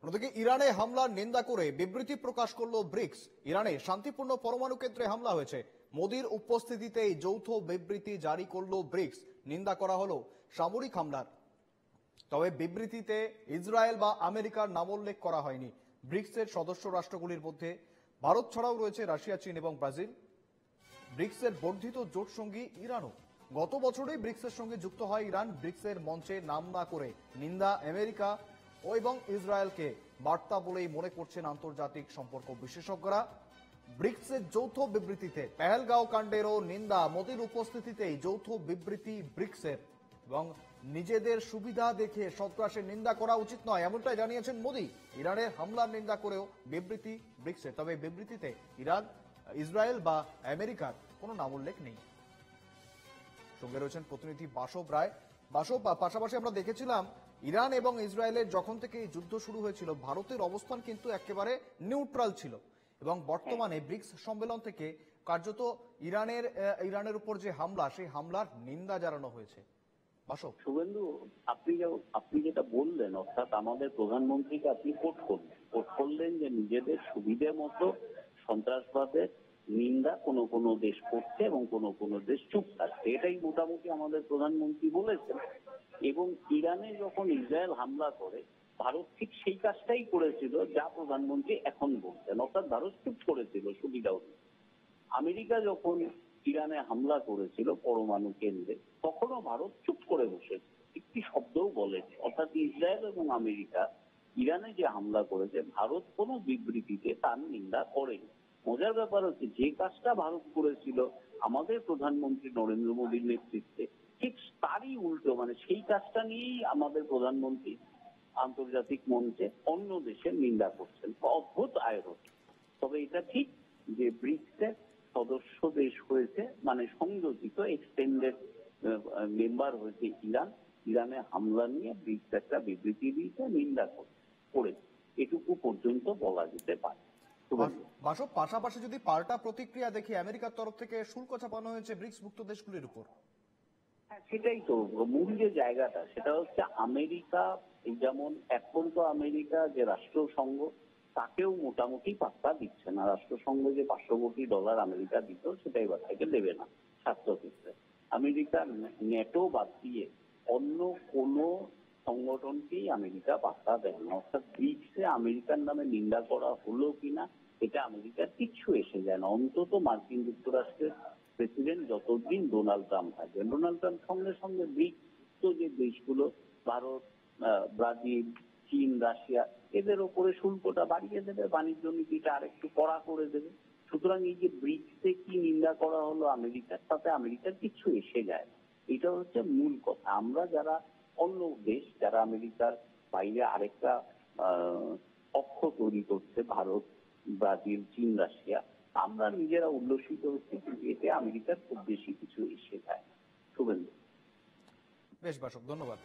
অন্যদিকে ইরানে হামলার নিন্দা করে বিবৃতি প্রকাশ করল ব্রিক্স। ইরানে শান্তিপূর্ণ পরমাণু কেন্দ্রে হামলা হয়েছে, মোদির উপস্থিতিতেই যৌথ বিবৃতি জারি করল ব্রিক্স। নিন্দা করা হলো সামরিক হামলার, তবে বিবৃতিতে ইসরায়েল বা আমেরিকার নামোল্লেখ করা হয়নি। ব্রিক্সের সদস্য রাষ্ট্রগুলির মধ্যে ভারত ছাড়াও রয়েছে রাশিয়া, চীন এবং ব্রাজিল। ব্রিক্সের বর্ধিত জোট সঙ্গী ইরানও। গত বছরেই ব্রিক্সের সঙ্গে যুক্ত হয় ইরান। ব্রিক্সের মঞ্চে নাম না করে নিন্দা আমেরিকা এবং ইসরায়েলকে বার্তা বলেই মনে করছেন আন্তর্জাতিক সম্পর্ক বিশেষজ্ঞরা। ব্রিক্সের যৌথ বিবৃতিতে পেহেলগাঁও কাণ্ডেরও নিন্দা, মোদির উপস্থিতিতেই যৌথ বিবৃতি ব্রিক্সের। এবং নিজেদের সুবিধা দেখে সন্ত্রাসের নিন্দা করা উচিত নয়, এমনটাই জানিয়েছেন মোদি। ইরানের হামলার নিন্দা করেও বিবৃতি ব্রিক্সের, তবে বিবৃতিতে ইরান, ইসরায়েল বা আমেরিকার কোনো নাম উল্লেখ নেই। সঙ্গে রয়েছেন প্রতিনিধি বাসব রায়। বাসব, পাশাপাশি আমরা দেখেছিলাম ইরান এবং ইসরায়েলের যখন থেকে এই যুদ্ধ শুরু হয়েছিল, ভারতের অবস্থান কিন্তু একেবারে নিউট্রাল ছিল এবং বর্তমানে ব্রিক্স সম্মেলন থেকে কার্যত ইরানের উপর যে হামলা, সেই হামলার নিন্দা জানানো হয়েছে। বাসব, শুভেন্দু, আপনি যেটা বললেন, অর্থাৎ আমাদের প্রধানমন্ত্রীকে আপনি কোট করলেন যে নিজেদের সুবিধে মতো সন্ত্রাসবাদের নিন্দা কোনো দেশ করছে এবং কোনো দেশ চুপ থাকছে, এটাই মোটামুটি আমাদের প্রধানমন্ত্রী বলেছেন। এবং ইরানে যখন ইসরায়েল হামলা করে, ভারত ঠিক সেই কাজটাই করেছিল যা প্রধানমন্ত্রী এখন বলছেন, অর্থাৎ ভারত চুপ করেছিল সুবিধাও। আমেরিকা যখন ইরানে হামলা করেছিল পরমাণু কেন্দ্রে, তখনও ভারত চুপ করে বসেছে, একটি শব্দও বলেনি। অর্থাৎ ইসরায়েল এবং আমেরিকা ইরানে যে হামলা করেছে, ভারত কোনো বিবৃতিতে তার নিন্দা করেনি। মজার ব্যাপার হচ্ছে, যে কাজটা ভারত করেছিল আমাদের প্রধানমন্ত্রী নরেন্দ্র মোদীর নেতৃত্বে, ঠিক তারই উল্টো, মানে সেই কাজটা নিয়েই আমাদের প্রধানমন্ত্রী আন্তর্জাতিক মঞ্চে অন্য দেশের নিন্দা করছেন। অদ্ভুত আয়োজন। তবে এটা ঠিক যে ব্রিক্সের সদস্য দেশ হয়েছে, মানে সংযোজিত এক্সটেন্ডেড মেম্বার হয়েছে ইরান। ইরানে হামলা নিয়ে ব্রিক্স একটা বিবৃতি দিয়েছে, নিন্দা করেছে, এটুকু পর্যন্ত বলা যেতে পারে। বাসব, পাশাপাশি যদি পাল্টা প্রতিক্রিয়া দেখি, আমেরিকার তরফ থেকে শুল্ক চাপানো হয়েছে ব্রিক্স মুক্ত দেশগুলির উপর। হ্যাঁ, সেটাই তো মূল যে জায়গাটা, সেটা হচ্ছে আমেরিকা, যেমন এখন তো আমেরিকা যে রাষ্ট্রসংঘ, তাকেও মোটামুটি পাত্তা দিচ্ছে না। রাষ্ট্রসংঘ যে $500 কোটি আমেরিকা দিত, সেটাই বা থেকে দেবে না স্বাস্থ্যক্ষেত্রে। আমেরিকা নেটো বাদ দিয়ে অন্য কোন সংগঠনকেই আমেরিকা পাত্তা দেয় না। অর্থাৎ ব্রিক্সে আমেরিকার নামে নিন্দা করা হলো কিনা, এটা আমেরিকার কিচ্ছু এসে যায় না, অন্তত মার্কিন যুক্তরাষ্ট্রের প্রেসিডেন্ট যতদিন ডোনাল্ড ট্রাম্প থাকবেন। ডোনাল্ড ট্রাম্প সঙ্গে সঙ্গে ব্রিক্স যে দেশগুলো, ভারত, ব্রাজিল, চীন, রাশিয়া, এদের ওপরে শুল্কটা বাড়িয়ে দেবে, বাণিজ্য নীতিটা আরেকটু কড়া করে দেবে। সুতরাং এই যে ব্রিক্সে কি নিন্দা করা হলো আমেরিকার, তাতে আমেরিকার কিছু এসে যায়। এটা হচ্ছে মূল কথা। আমরা যারা অন্য দেশ, যারা আমেরিকার বাইরে আরেকটা পক্ষ তৈরি করছে, ভারত, ব্রাজিল, চীন, রাশিয়া, আমরা নিজেরা উল্লসিত হচ্ছি, কিন্তু এতে আমেরিকার খুব বেশি কিছু এসে যায়। শুভেন্দু, বেশ বাসব, ধন্যবাদ।